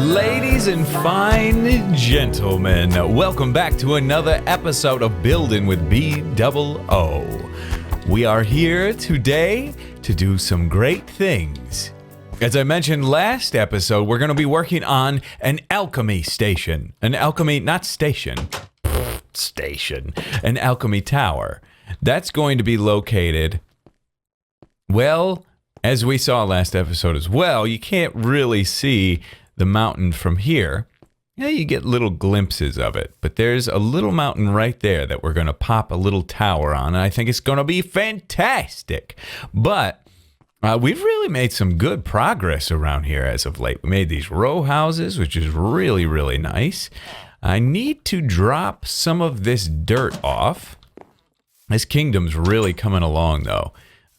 Ladies and fine gentlemen, welcome back to another episode of Building with BdoubleO. We are here today to do some great things. As I mentioned last episode, we're going to be working on an alchemy station. An alchemy, not station. Station. An alchemy tower. That's going to be located, well, as we saw last episode as well, you can't really see the mountain from here. Yeah, you get little glimpses of it, but there's a little mountain right there that we're going to pop a little tower on, and I think it's going to be fantastic. But we've really made some good progress around here as of late. We made these row houses, which is really, really nice. I need to drop some of this dirt off. This kingdom's really coming along, though.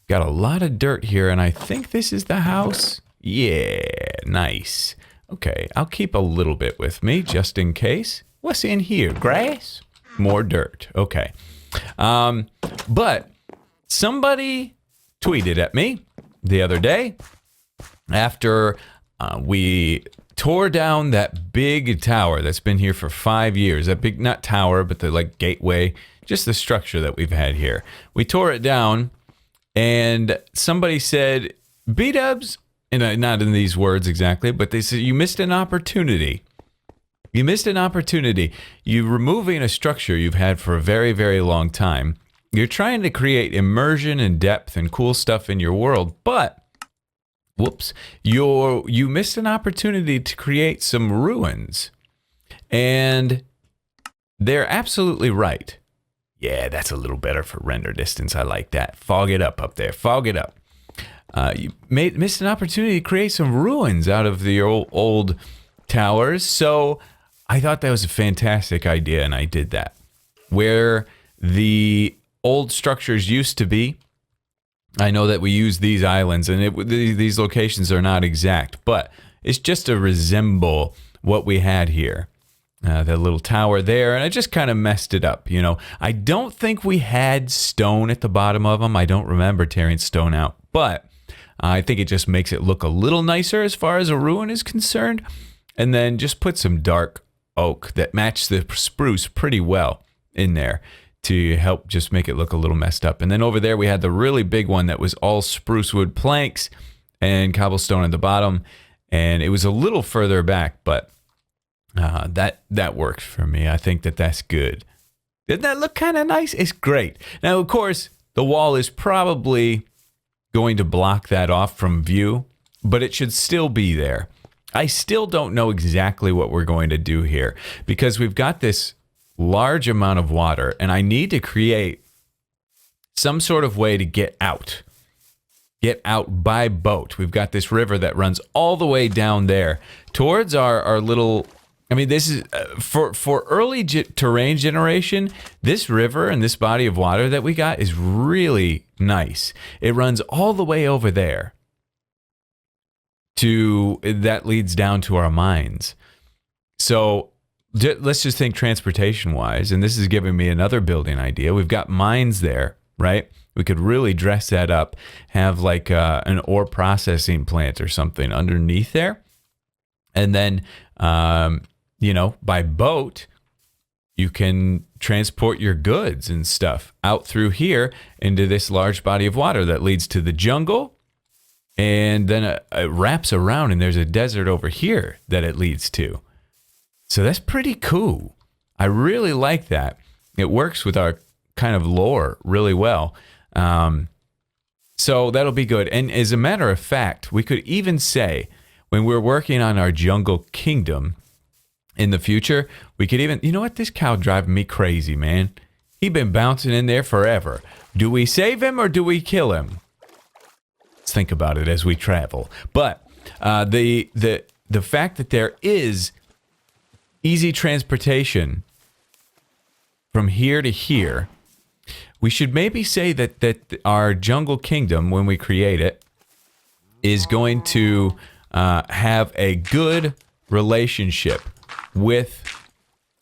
Got a lot of dirt here, and I think this is the house. Yeah, nice. Okay, I'll keep a little bit with me, just in case. What's in here? Grass? More dirt. Okay. But somebody tweeted at me the other day after we tore down that big tower that's been here for 5 years. That big, not tower, but the like gateway, just the structure that we've had here. We tore it down, and somebody said, Bdubs, and not in these words exactly, but they said, you missed an opportunity. You missed an opportunity. You're removing a structure you've had for a very, very long time. You're trying to create immersion and depth and cool stuff in your world, but, whoops, you missed an opportunity to create some ruins. And they're absolutely right. Yeah, that's a little better for render distance. I like that. Fog it up there. Fog it up. You missed an opportunity to create some ruins out of the old towers. So I thought that was a fantastic idea, and I did that. Where the old structures used to be, I know that we use these islands, and these locations are not exact, but it's just to resemble what we had here. That little tower there, and I just kind of messed it up, you know. I don't think we had stone at the bottom of them. I don't remember tearing stone out, but I think it just makes it look a little nicer as far as a ruin is concerned. And then just put some dark oak that matched the spruce pretty well in there to help just make it look a little messed up. And then over there we had the really big one that was all spruce wood planks and cobblestone at the bottom, and it was a little further back, but that worked for me. I think that's good. Didn't that look kind of nice? It's great. Now, of course, the wall is probably going to block that off from view, but it should still be there. I still don't know exactly what we're going to do here because we've got this large amount of water, and I need to create some sort of way to get out by boat. We've got this river that runs all the way down there towards our little, I mean, this is for early terrain generation, this river and this body of water that we got is really nice. It runs all the way over there that leads down to our mines. So let's just think transportation wise, and this is giving me another building idea. We've got mines there, right? We could really dress that up, have like an ore processing plant or something underneath there. And then, you know, by boat, you can transport your goods and stuff out through here into this large body of water that leads to the jungle. And then it wraps around, and there's a desert over here that it leads to. So that's pretty cool. I really like that. It works with our kind of lore really well. So that'll be good. And as a matter of fact, we could even say when we're working on our jungle kingdom in the future, we could even, you know what, this cow driving me crazy, man. He been bouncing in there forever. Do we save him or do we kill him? Let's think about it as we travel. But the fact that there is easy transportation from here to here, we should maybe say that our jungle kingdom, when we create it, is going to have a good relationship with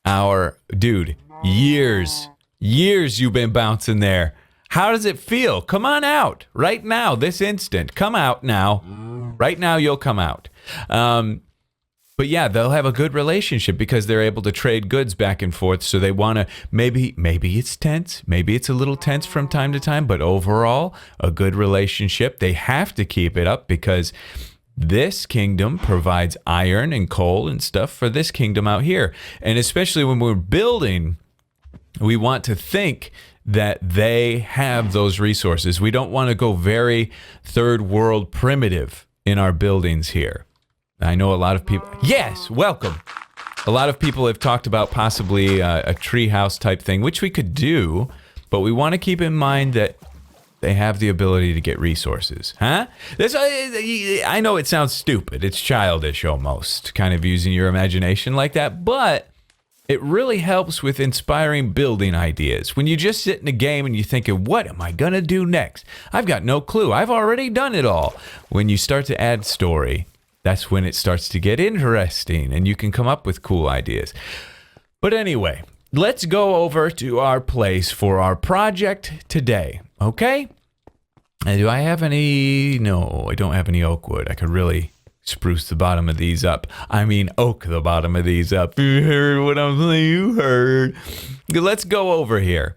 our dude. Years you've been bouncing there. How does it feel? Come on out right now, this instant. Come out now. Right now, you'll come out. But yeah, they'll have a good relationship because they're able to trade goods back and forth. So they want to, maybe it's tense. Maybe it's a little tense from time to time, but overall, a good relationship. They have to keep it up because this kingdom provides iron and coal and stuff for this kingdom out here. And especially when we're building, we want to think that they have those resources. We don't want to go very third world primitive in our buildings here. I know a lot of people. Yes, welcome. A lot of people have talked about possibly a treehouse type thing, which we could do, but we want to keep in mind that they have the ability to get resources. Huh? I know it sounds stupid. It's childish almost, kind of using your imagination like that, but it really helps with inspiring building ideas. When you just sit in a game and you're thinking, what am I going to do next? I've got no clue. I've already done it all. When you start to add story, that's when it starts to get interesting and you can come up with cool ideas. But anyway, let's go over to our place for our project today, okay? And do I have any? No, I don't have any oak wood. I could really spruce the bottom of these up. I mean, oak the bottom of these up. You heard what I'm saying? You heard. Let's go over here,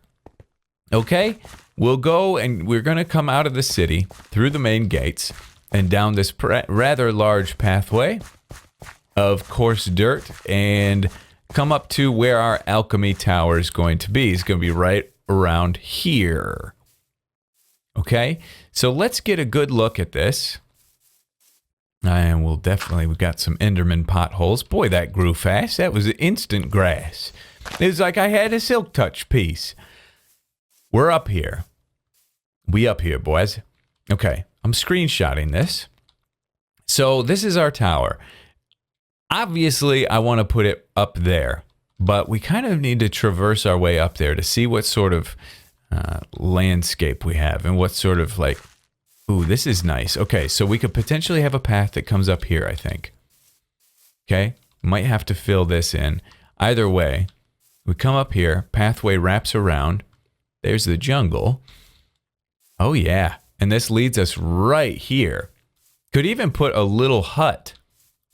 okay? We'll go and we're going to come out of the city through the main gates and down this rather large pathway of coarse dirt and come up to where our alchemy tower is going to be. It's going to be right around here. Okay, so let's get a good look at this. And we've got some Enderman potholes. Boy, that grew fast. That was instant grass. It was like I had a silk touch piece. We're up here. We up here, boys. Okay. I'm screenshotting this. So this is our tower. Obviously, I want to put it up there, but we kind of need to traverse our way up there to see what sort of landscape we have and what sort of like, ooh, this is nice. Okay, so we could potentially have a path that comes up here, I think. Okay, might have to fill this in. Either way, we come up here, pathway wraps around. There's the jungle. Oh yeah. And this leads us right here. Could even put a little hut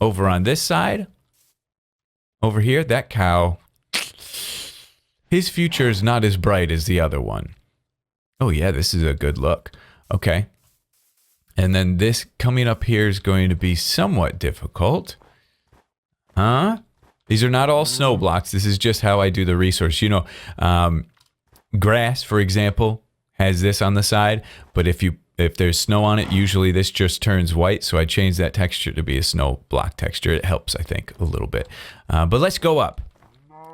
over on this side. Over here, that cow. His future is not as bright as the other one. Oh yeah, this is a good look. Okay. And then this coming up here is going to be somewhat difficult. Huh? These are not all snow blocks. This is just how I do the resource. You know, grass, for example, has this on the side, but if there's snow on it, usually this just turns white, so I change that texture to be a snow block texture. It helps, I think, a little bit. But let's go up.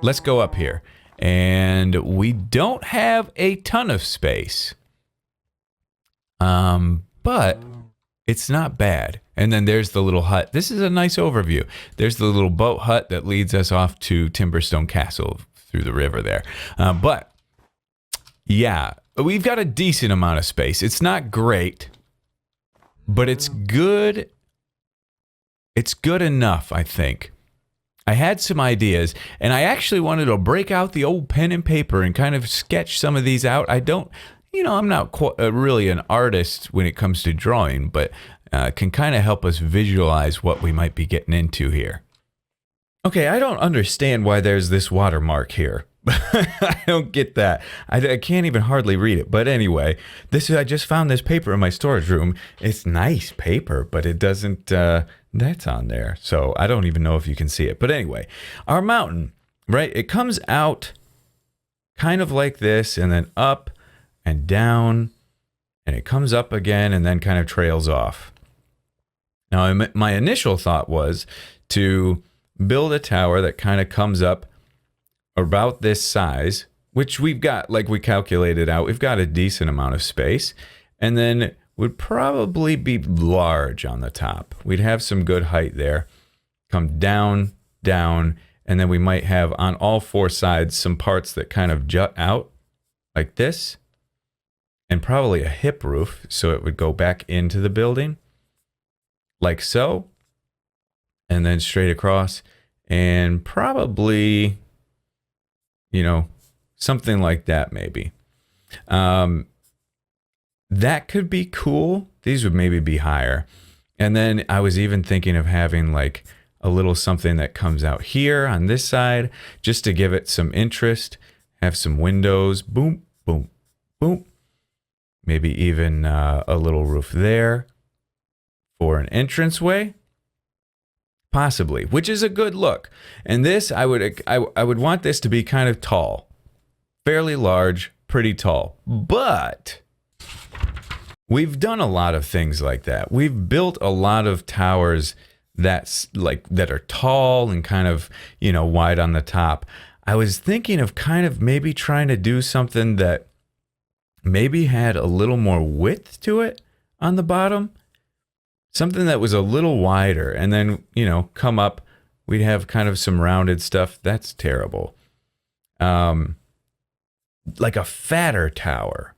Let's go up here. And we don't have a ton of space. But it's not bad. And then there's the little hut. This is a nice overview. There's the little boat hut that leads us off to Timberstone Castle through the river there. But yeah, we've got a decent amount of space. It's not great, but it's good. It's good enough, I think. I had some ideas, and I actually wanted to break out the old pen and paper and kind of sketch some of these out. I don't, you know, I'm not really an artist when it comes to drawing, but can kind of help us visualize what we might be getting into here. Okay, I don't understand why there's this watermark here. I don't get that. I can't even hardly read it. But anyway, I just found this paper in my storage room. It's nice paper, but it doesn't, that's on there. So I don't even know if you can see it. But anyway, our mountain, right? It comes out kind of like this and then up and down and it comes up again and then kind of trails off. Now, my initial thought was to build a tower that kind of comes up about this size, which we've got, like we calculated out, we've got a decent amount of space, and then would probably be large on the top. We'd have some good height there. Come down, down, and then we might have on all four sides some parts that kind of jut out like this, and probably a hip roof, so it would go back into the building, like so, and then straight across, and probably, you know, something like that maybe. That could be cool. These would maybe be higher. And then I was even thinking of having like a little something that comes out here on this side just to give it some interest. Have some windows. Boom, boom, boom. Maybe even a little roof there for an entranceway. Possibly, which is a good look. And this, I would want this to be kind of tall. Fairly large, pretty tall. But we've done a lot of things like that. We've built a lot of towers that are tall and kind of, you know, wide on the top. I was thinking of kind of maybe trying to do something that maybe had a little more width to it on the bottom. Something that was a little wider, and then, you know, come up, we'd have kind of some rounded stuff. That's terrible. Like a fatter tower,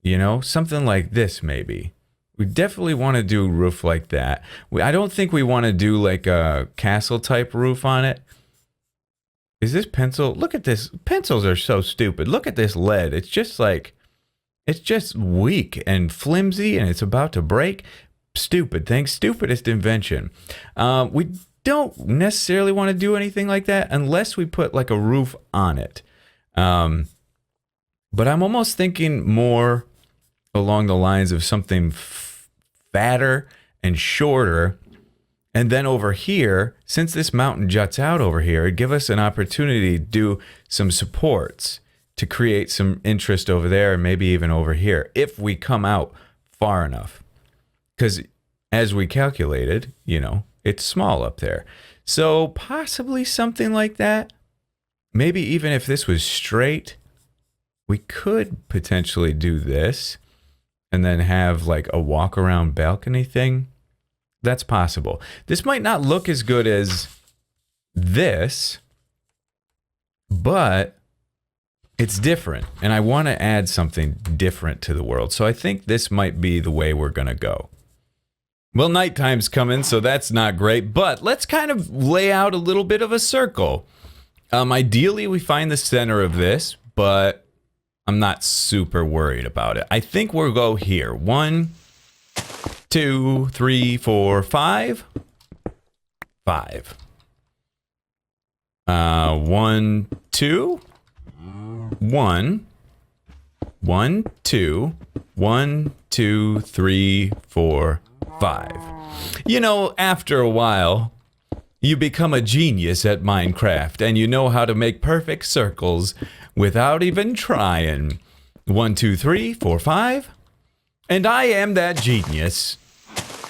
you know, something like this maybe. We definitely want to do a roof like that. I don't think we want to do like a castle type roof on it. Is this pencil? Look at this. Pencils are so stupid. Look at this lead. It's just like, it's just weak and flimsy, and it's about to break. Stupid thing, stupidest invention. We don't necessarily want to do anything like that unless we put like a roof on it. But I'm almost thinking more along the lines of something fatter and shorter. And then over here, since this mountain juts out over here, it'd give us an opportunity to do some supports to create some interest over there and maybe even over here if we come out far enough. Because as we calculated, you know, it's small up there. So possibly something like that. Maybe even if this was straight, we could potentially do this and then have like a walk around balcony thing. That's possible. This might not look as good as this, but it's different. And I want to add something different to the world. So I think this might be the way we're going to go. Well, nighttime's coming, so that's not great, but let's kind of lay out a little bit of a circle. Ideally, we find the center of this, but I'm not super worried about it. I think we'll go here. 1, 2, 3, 4, 5. 5. 1, 2. 1. 1, 2. 1, 2, 3, 4, 5. You know, after a while, you become a genius at Minecraft, and you know how to make perfect circles without even trying. 1, 2, 3, 4, 5. And I am that genius.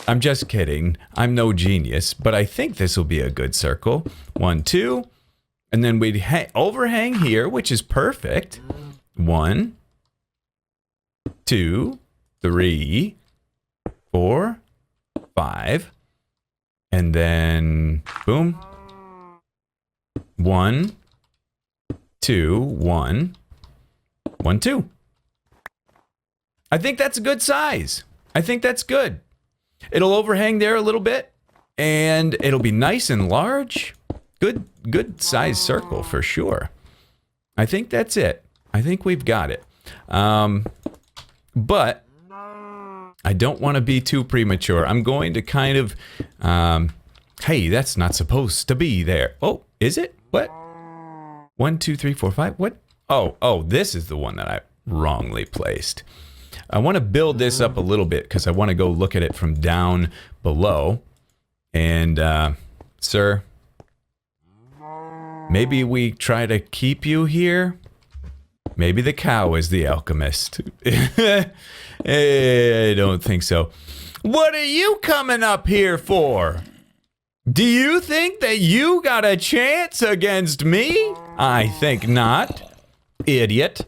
I'm just kidding. I'm no genius, but I think this will be a good circle. 1, 2. And then we'd overhang here, which is perfect. 1, 2, 3, 4, 5. And then, boom. 1, 2, 1. 1, 2. I think that's a good size. I think that's good. It'll overhang there a little bit, and it'll be nice and large. Good size circle for sure. I think that's it. I think we've got it. But I don't want to be too premature. I'm going to kind of, hey, that's not supposed to be there. Oh, is it? What? 1, 2, 3, 4, 5. What? Oh, this is the one that I wrongly placed. I want to build this up a little bit because I want to go look at it from down below. And, sir, maybe we try to keep you here. Maybe the cow is the alchemist. I don't think so. What are you coming up here for? Do you think that you got a chance against me? I think not. Idiot.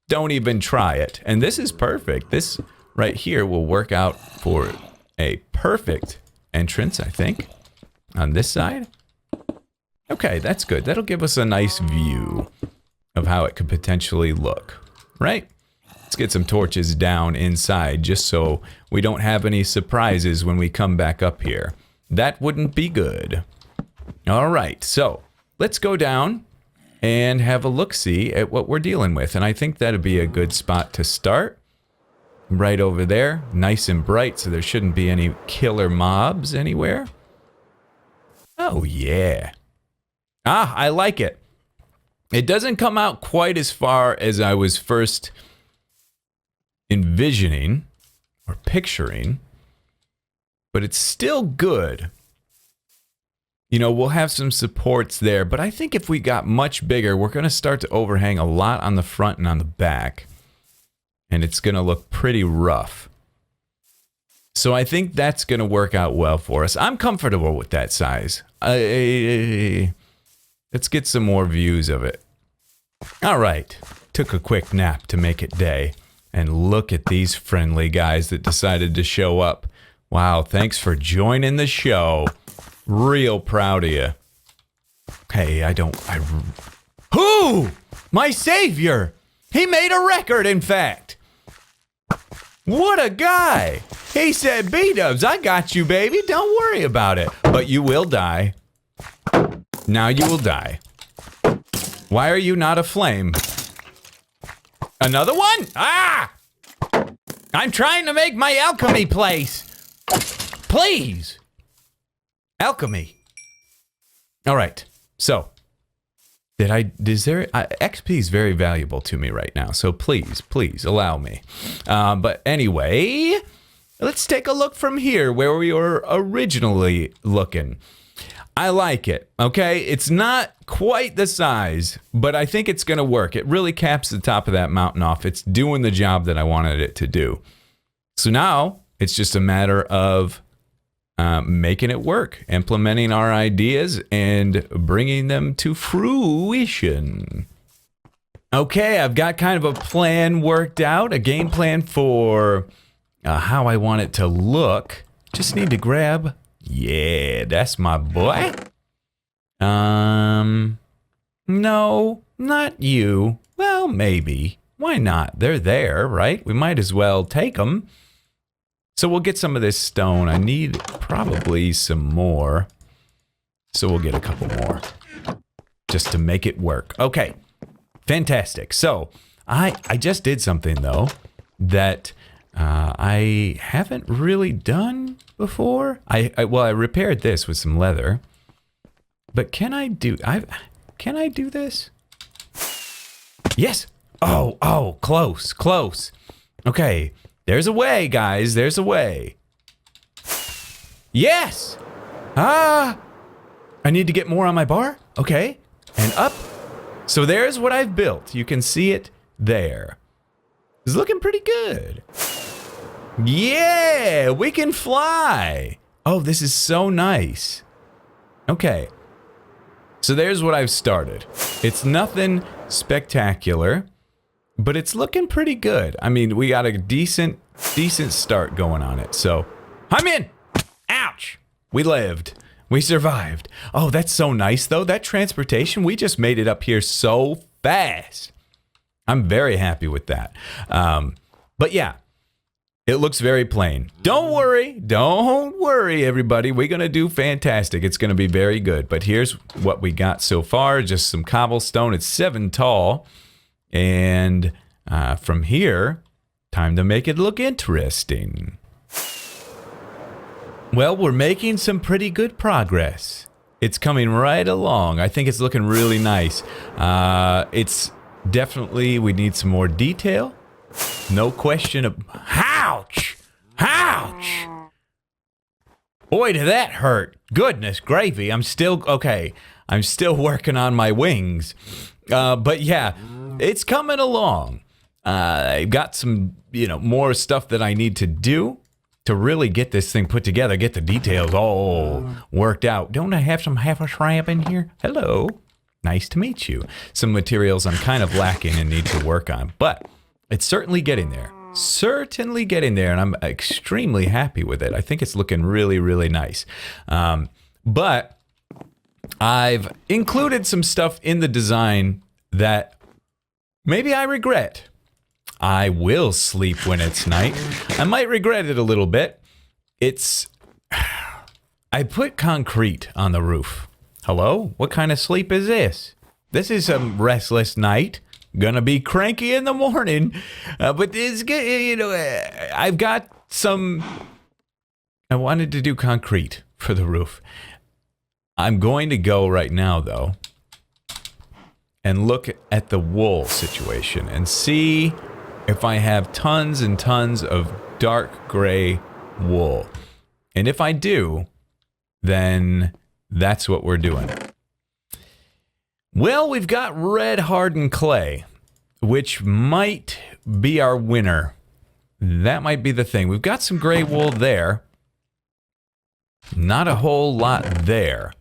Don't even try it. And this is perfect. This right here will work out for a perfect entrance, I think. On this side. Okay, that's good. That'll give us a nice view of how it could potentially look, right? Let's get some torches down inside just so we don't have any surprises when we come back up here. That wouldn't be good. All right, so let's go down and have a look-see at what we're dealing with. And I think that'd be a good spot to start. Right over there, nice and bright, so there shouldn't be any killer mobs anywhere. Oh, yeah. Ah, I like it. It doesn't come out quite as far as I was first envisioning or picturing, but it's still good. You know, we'll have some supports there, but I think if we got much bigger, we're going to start to overhang a lot on the front and on the back, and it's going to look pretty rough. So I think that's going to work out well for us. I'm comfortable with that size. Let's get some more views of it. All right. Took a quick nap to make it day. And look at these friendly guys that decided to show up. Wow, thanks for joining the show. Real proud of you. Hey, Who? My savior! He made a record, in fact. What a guy! He said, Bdubs, I got you, baby. Don't worry about it. But you will die. Now you will die. Why are you not a flame? Another one? Ah! I'm trying to make my alchemy place. Please. Alchemy. All right. So, XP is very valuable to me right now. So please allow me. But anyway, let's take a look from here where we were originally looking. I like it, okay? It's not quite the size, but I think it's going to work. It really caps the top of that mountain off. It's doing the job that I wanted it to do. So now it's just a matter of making it work, implementing our ideas, and bringing them to fruition. Okay, I've got kind of a plan worked out, a game plan for how I want it to look. Just need to grab... Yeah, that's my boy. No, not you. Well, maybe. Why not? They're there, right? We might as well take them. So we'll get some of this stone. I need probably some more. So we'll get a couple more. Just to make it work. Okay, fantastic. So I just did something, though, that... I haven't really done before. I repaired this with some leather. But can I do this? Yes. Oh, close. Okay. There's a way, guys. There's a way. Yes. I need to get more on my bar. Okay. And up. So there's what I've built. You can see it there. It's looking pretty good. Yeah, we can fly. Oh, this is so nice. Okay. So there's what I've started. It's nothing spectacular, but it's looking pretty good. I mean, we got a decent start going on it. So, I'm in. Ouch. We lived. We survived. Oh, that's so nice, though. That transportation, we just made it up here so fast. I'm very happy with that. But yeah. It looks very plain. Don't worry, everybody. We're going to do fantastic. It's going to be very good. But here's what we got so far. Just some cobblestone. It's 7 tall. And from here, time to make it look interesting. Well, we're making some pretty good progress. It's coming right along. I think it's looking really nice. It's definitely, we need some more detail. No question of... Ouch! Ouch! Boy, did that hurt. Goodness gravy. I'm still... Okay. I'm still working on my wings. But yeah, it's coming along. I've got some, more stuff that I need to do to really get this thing put together. Get the details all worked out. Don't I have some half a shrimp in here? Hello. Nice to meet you. Some materials I'm kind of lacking and need to work on. But... it's certainly getting there. Certainly getting there, and I'm extremely happy with it. I think it's looking really, really nice. But I've included some stuff in the design that maybe I regret. I will sleep when it's night. I might regret it a little bit. I put concrete on the roof. Hello? What kind of sleep is this? This is a restless night. Gonna be cranky in the morning, but it's good. I've got some. I wanted to do concrete for the roof. I'm going to go right now, though, and look at the wool situation and see if I have tons and tons of dark gray wool. And if I do, then that's what we're doing. Well, we've got red hardened clay, which might be our winner. That might be the thing. We've got some gray wool there. Not a whole lot there.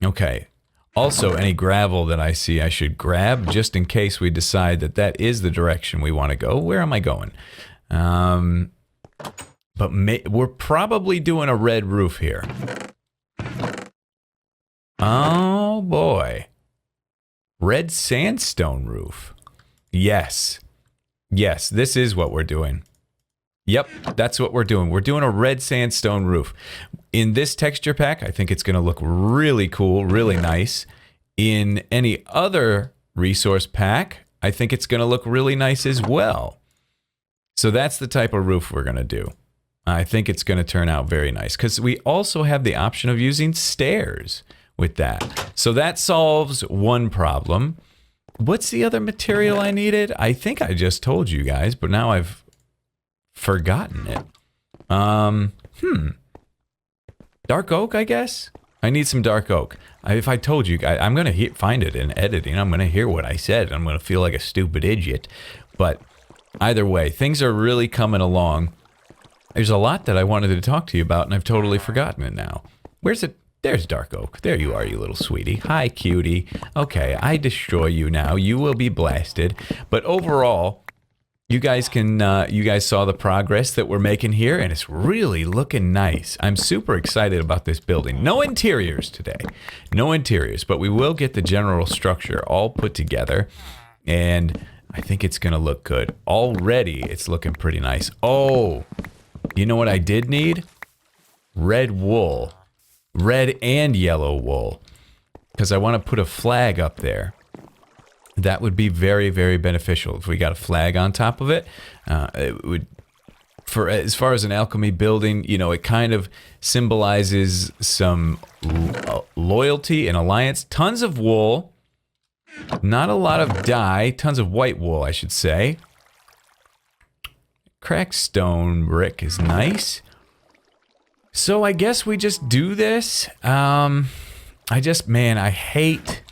Okay. Also, any gravel that I see I should grab just in case we decide that that is the direction we want to go. Where am I going? But we're probably doing a red roof here. Oh, boy. Red sandstone roof. Yes. Yes, this is what we're doing. Yep, that's what we're doing. We're doing a red sandstone roof. In this texture pack, I think it's going to look really cool, really nice. In any other resource pack, I think it's going to look really nice as well. So that's the type of roof we're going to do. I think it's going to turn out very nice because we also have the option of using stairs with that. So that solves one problem. What's the other material I needed? I think I just told you guys, but now I've forgotten it. Dark oak, I guess? I need some dark oak. If I told you, I'm going to find it in editing. I'm going to hear what I said. I'm going to feel like a stupid idiot. But either way, things are really coming along. There's a lot that I wanted to talk to you about, and I've totally forgotten it now. Where's it? There's dark oak. There you are, you little sweetie. Hi, cutie. Okay, I destroy you now. You will be blasted. But overall, you guys saw the progress that we're making here, and it's really looking nice. I'm super excited about this building. No interiors today. No interiors, but we will get the general structure all put together, and I think it's going to look good. Already, it's looking pretty nice. Oh, you know what I did need? Red wool. Red and yellow wool. Because I want to put a flag up there. That would be very, very beneficial. If we got a flag on top of it, it would, for as far as an alchemy building, you know, it kind of symbolizes some loyalty and alliance. Tons of wool. Not a lot of dye. Tons of white wool, I should say. Cracked stone brick is nice. So I guess we just do this. Man, I hate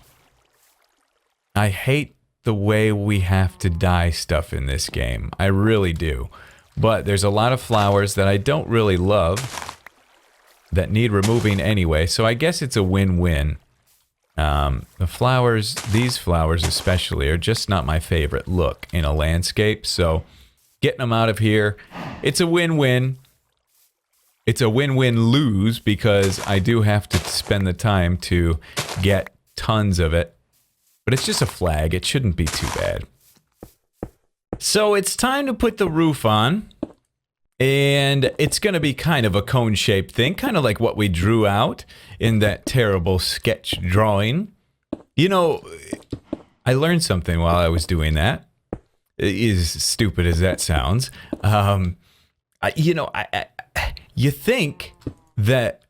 the way we have to dye stuff in this game. I really do. But there's a lot of flowers that I don't really love that need removing anyway, so I guess it's a win-win. The flowers, these flowers especially, are just not my favorite look in a landscape, so getting them out of here, it's a win-win. It's a win-win-lose because I do have to spend the time to get tons of it. But it's just a flag. It shouldn't be too bad. So it's time to put the roof on. And it's going to be kind of a cone-shaped thing. Kind of like what we drew out in that terrible sketch drawing. You know, I learned something while I was doing that. As stupid as that sounds. You think that,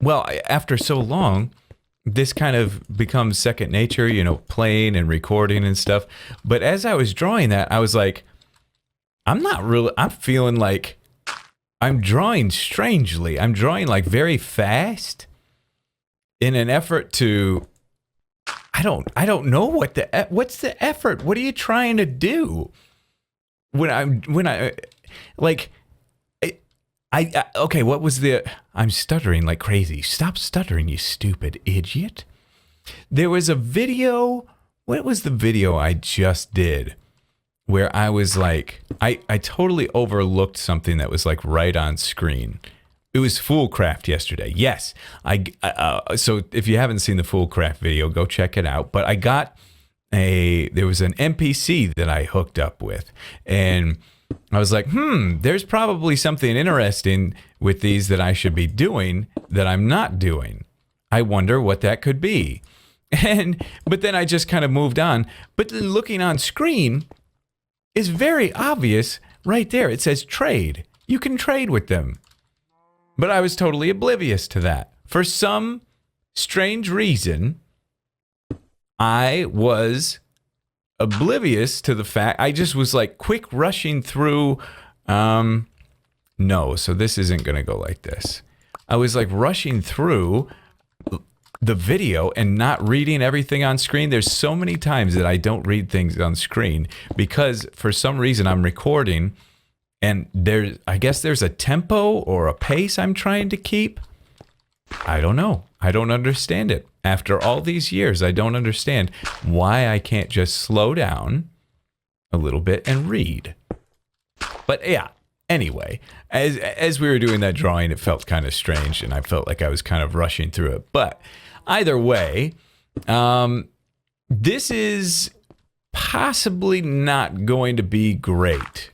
well, after so long, this kind of becomes second nature, you know, playing and recording and stuff. But as I was drawing that, I was like, I'm feeling like I'm drawing strangely. I'm drawing like very fast in an effort to, I don't know what's the effort? What are you trying to do? Okay, what was I'm stuttering like crazy. Stop stuttering, you stupid idiot. There was a video, what was the video I just did? Where I was like, I totally overlooked something that was like right on screen. It was Foolcraft yesterday. Yes, so if you haven't seen the Foolcraft video, go check it out. But I got there was an NPC that I hooked up with, and I was like, there's probably something interesting with these that I should be doing that I'm not doing. I wonder what that could be. But then I just kind of moved on. But then looking on screen is very obvious right there. It says trade. You can trade with them. But I was totally oblivious to that. For some strange reason, I was oblivious to the fact. I just was like quick rushing through. No, so this isn't going to go like this. I was like rushing through the video and not reading everything on screen. There's so many times that I don't read things on screen because for some reason I'm recording and I guess there's a tempo or a pace I'm trying to keep. I don't know. I don't understand it. After all these years, I don't understand why I can't just slow down a little bit and read. But yeah, anyway, as we were doing that drawing, it felt kind of strange and I felt like I was kind of rushing through it. But either way, this is possibly not going to be great.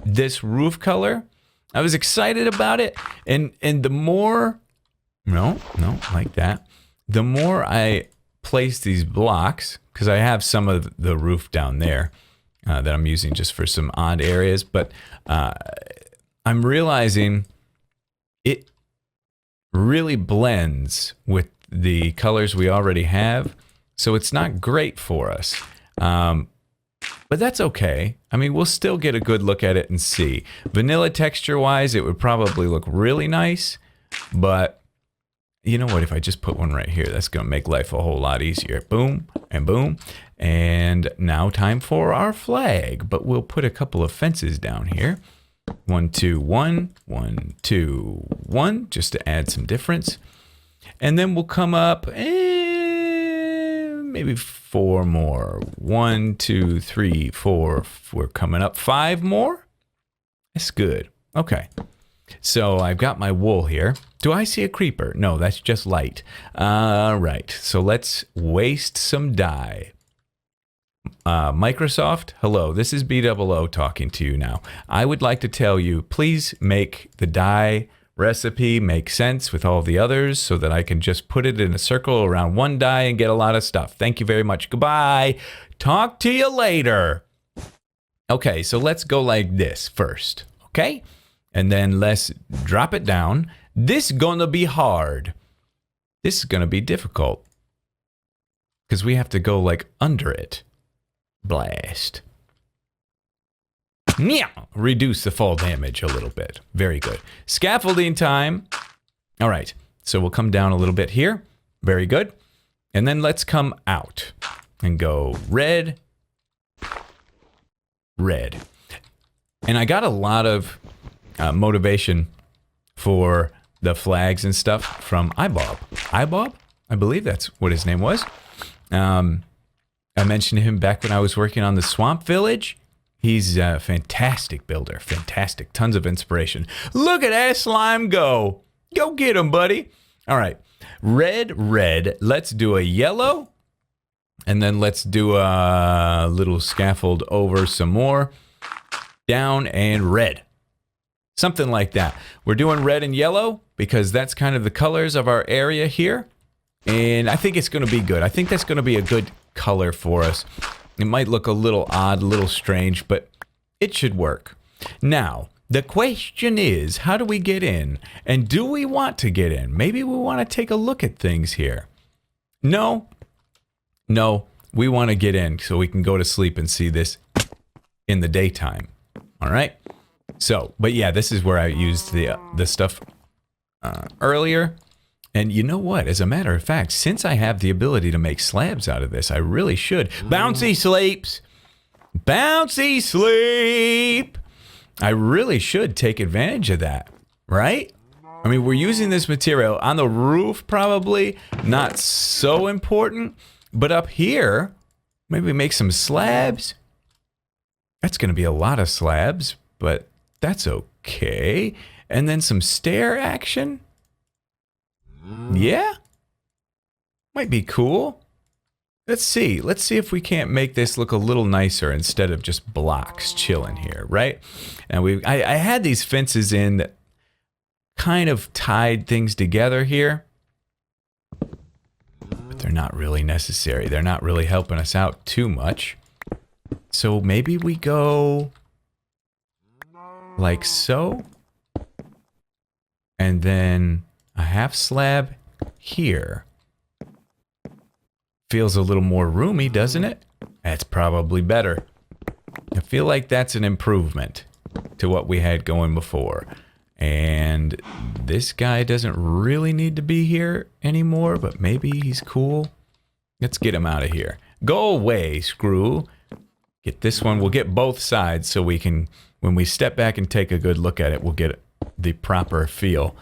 This roof color, I was excited about it. And the more, no, like that. The more I place these blocks, because I have some of the roof down there that I'm using just for some odd areas, but I'm realizing it really blends with the colors we already have, so it's not great for us. But that's okay. I mean, we'll still get a good look at it and see. Vanilla texture-wise, it would probably look really nice, but you know what? If I just put one right here, that's going to make life a whole lot easier. Boom and boom. And now time for our flag, but we'll put a couple of fences down here. 1, 2, 1, 1, 2, 1, just to add some difference. And then we'll come up and maybe 4 more. 1, 2, 3, 4. We're coming up 5 more. That's good. Okay. So I've got my wool here. Do I see a creeper? No, that's just light. Right. So let's waste some dye. Microsoft, hello, this is BdoubleO talking to you now. I would like to tell you, please make the dye recipe make sense with all the others so that I can just put it in a circle around one dye and get a lot of stuff. Thank you very much. Goodbye. Talk to you later. Okay, so let's go like this first, okay? And then let's drop it down. This is gonna be hard. This is gonna be difficult because we have to go like under it. Blast. Reduce the fall damage a little bit. Very good. Scaffolding time. All right. So we'll come down a little bit here. Very good. And then let's come out and go red, red. And I got a lot of motivation for the flags and stuff from iBob. iBob? I believe that's what his name was. I mentioned him back when I was working on the Swamp Village. He's a fantastic builder. Fantastic. Tons of inspiration. Look at that slime go. Go get him, buddy. All right. Red, red. Let's do a yellow. And then let's do a little scaffold over some more. Down and red. Something like that. We're doing red and yellow because that's kind of the colors of our area here. And I think it's going to be good. I think that's going to be a good color for us. It might look a little odd, a little strange, but it should work. Now, the question is, how do we get in? And do we want to get in? Maybe we want to take a look at things here. No, we want to get in so we can go to sleep and see this in the daytime. All right? So, but yeah, this is where I used the stuff earlier. And you know what? As a matter of fact, since I have the ability to make slabs out of this, I really should. Bouncy sleeps! Bouncy sleep! I really should take advantage of that, right? I mean, we're using this material on the roof, probably not so important, but up here, maybe make some slabs. That's going to be a lot of slabs, but that's okay. And then some stair action. Yeah, might be cool. Let's see if we can't make this look a little nicer instead of just blocks chilling here, right? And I had these fences in that kind of tied things together here, but they're not really necessary. They're not really helping us out too much. So maybe we go like so. And then a half slab here. Feels a little more roomy, doesn't it? That's probably better. I feel like that's an improvement to what we had going before. And this guy doesn't really need to be here anymore, but maybe he's cool. Let's get him out of here. Go away, screw. Get this one. We'll get both sides so we can, when we step back and take a good look at it, we'll get the proper feel.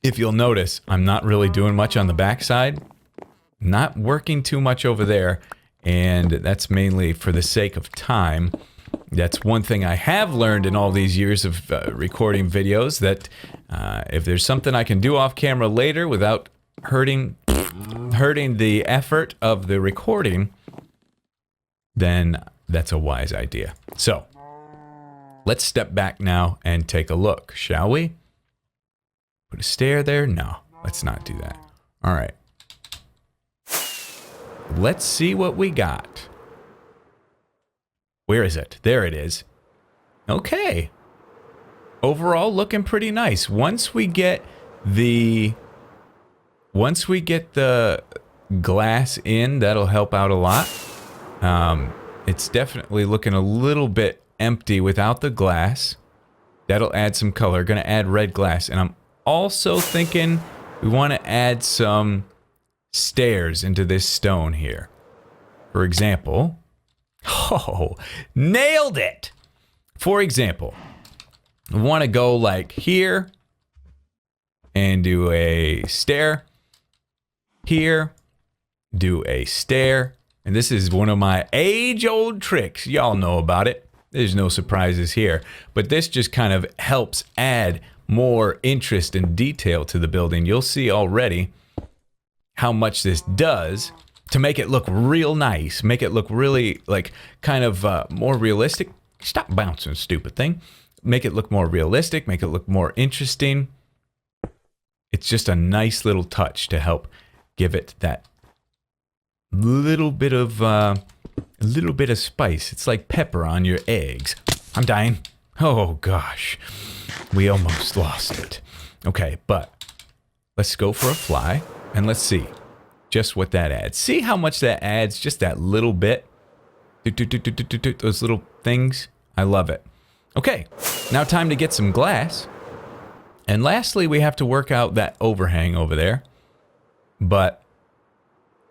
If you'll notice, I'm not really doing much on the back side. Not working too much over there. And that's mainly for the sake of time. That's one thing I have learned in all these years of recording videos, that if there's something I can do off camera later without hurting the effort of the recording, then that's a wise idea. So let's step back now and take a look, shall we? Put a stair there? No, let's not do that. All right. Let's see what we got. Where is it? There it is. Okay. Overall, looking pretty nice. Once we get the glass in, that'll help out a lot. It's definitely looking a little bit empty without the glass. That'll add some color. Gonna add red glass. And I'm also thinking we want to add some stairs into this stone here. For example, oh, nailed it. For example, we want to go like here and do a stair. Here, do a stair. And this is one of my age-old tricks. Y'all know about it. There's no surprises here. But this just kind of helps add more interest and detail to the building. You'll see already how much this does to make it look real nice, make it look really like kind of more realistic. Stop bouncing, stupid thing. Make it look more realistic, make it look more interesting. It's just a nice little touch to help give it that little bit of spice. It's like pepper on your eggs. I'm dying. Oh gosh, we almost lost it. Okay, but let's go for a fly. And let's see just what that adds. See how much that adds? Just that little bit. Those little things. I love it. Okay, now time to get some glass. And lastly, we have to work out that overhang over there. But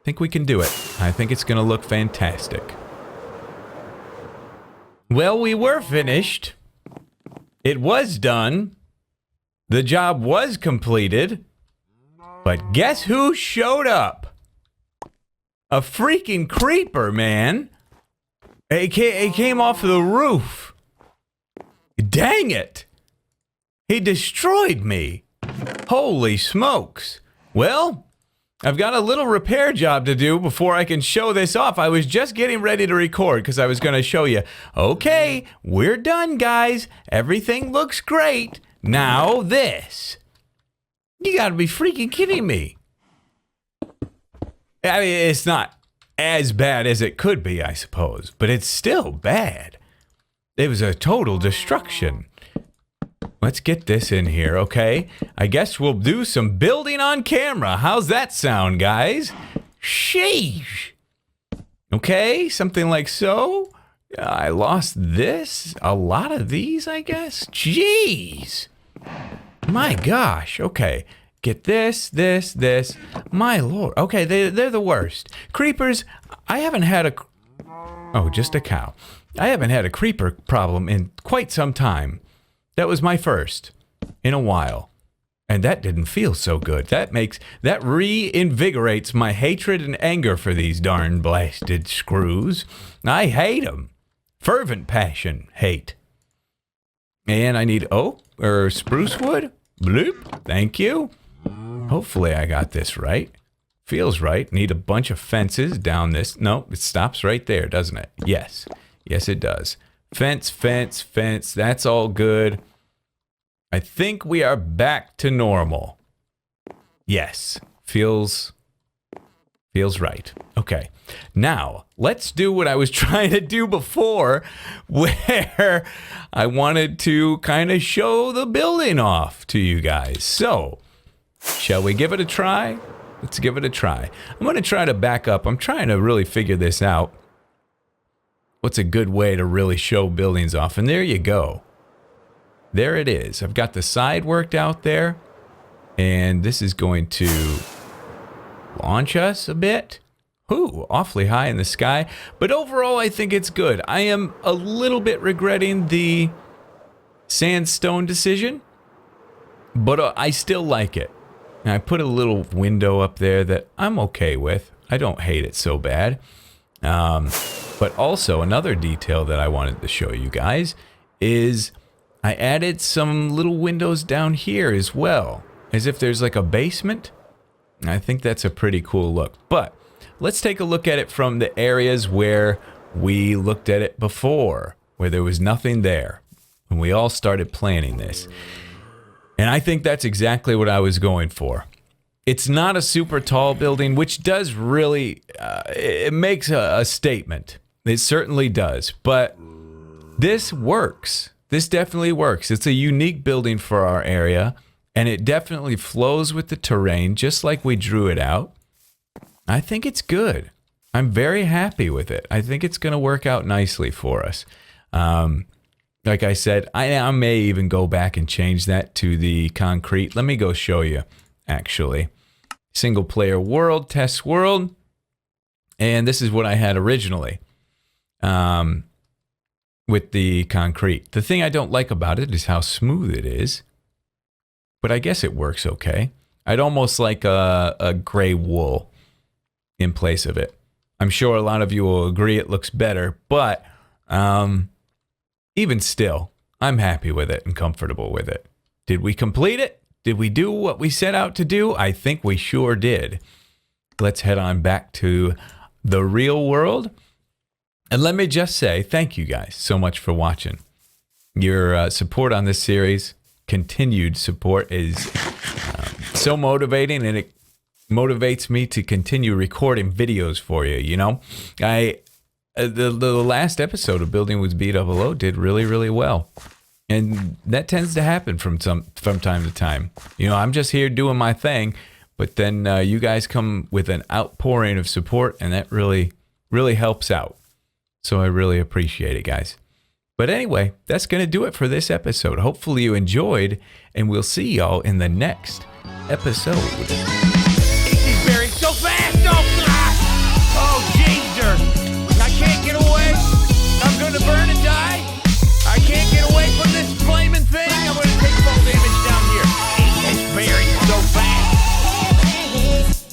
I think we can do it. I think it's going to look fantastic. Well, we were finished. It was done. The job was completed. But guess who showed up? A freaking creeper, man. It came off the roof. Dang it. He destroyed me. Holy smokes. Well, I've got a little repair job to do before I can show this off. I was just getting ready to record because I was going to show you. Okay, we're done, guys. Everything looks great. Now this. You gotta be freaking kidding me. I mean, it's not as bad as it could be, I suppose, but it's still bad. It was a total destruction. Let's get this in here, okay? I guess we'll do some building on camera. How's that sound, guys? Sheesh. Okay, something like so. I lost this. A lot of these, I guess. Jeez. My gosh, okay. Get this. My lord. Okay, they're the worst. Creepers, I haven't had a... Oh, just a cow. I haven't had a creeper problem in quite some time. That was my first in a while. And that didn't feel so good. That reinvigorates my hatred and anger for these darn blasted screws. I hate them. Fervent passion, hate. And I need oak or spruce wood. Bloop. Thank you. Hopefully I got this right. Feels right. Need a bunch of fences down this. No, it stops right there, doesn't it? Yes. Yes, it does. Fence. That's all good. I think we are back to normal. Yes. Feels Feels right. Okay. Now, let's do what I was trying to do before, where I wanted to kind of show the building off to you guys. So, shall we give it a try? Let's give it a try. I'm going to try to back up. I'm trying to really figure this out. What's a good way to really show buildings off? And there you go. There it is. I've got the side worked out there. And this is going to launch us a bit. Ooh, awfully high in the sky. But overall, I think it's good. I am a little bit regretting the sandstone decision, but I still like it. And I put a little window up there that I'm okay with. I don't hate it so bad. But also another detail that I wanted to show you guys is I added some little windows down here as well, as if there's like a basement. I think that's a pretty cool look. But let's take a look at it from the areas where we looked at it before, where there was nothing there when we all started planning this. And I think that's exactly what I was going for. It's not a super tall building, which does really, it makes a statement. It certainly does. But this works. This definitely works. It's a unique building for our area. And it definitely flows with the terrain, just like we drew it out. I think it's good. I'm very happy with it. I think it's going to work out nicely for us. Like I said, I may even go back and change that to the concrete. Let me go show you, actually. Single player world, test world. And this is what I had originally with the concrete. The thing I don't like about it is how smooth it is. But I guess it works okay. I'd almost like a gray wool in place of it. I'm sure a lot of you will agree it looks better, but even still, I'm happy with it and comfortable with it. Did we complete it? Did we do what we set out to do? I think we sure did. Let's head on back to the real world. And let me just say thank you guys so much for watching. Your support on this series, continued support, is so motivating, and it motivates me to continue recording videos for you. You know, the last episode of Building with BdoubleO did really well, and that tends to happen from time to time. You know, I'm just here doing my thing, but then you guys come with an outpouring of support, and that really helps out. So I really appreciate it, guys. But anyway, that's going to do it for this episode. Hopefully you enjoyed, and we'll see y'all in the next episode.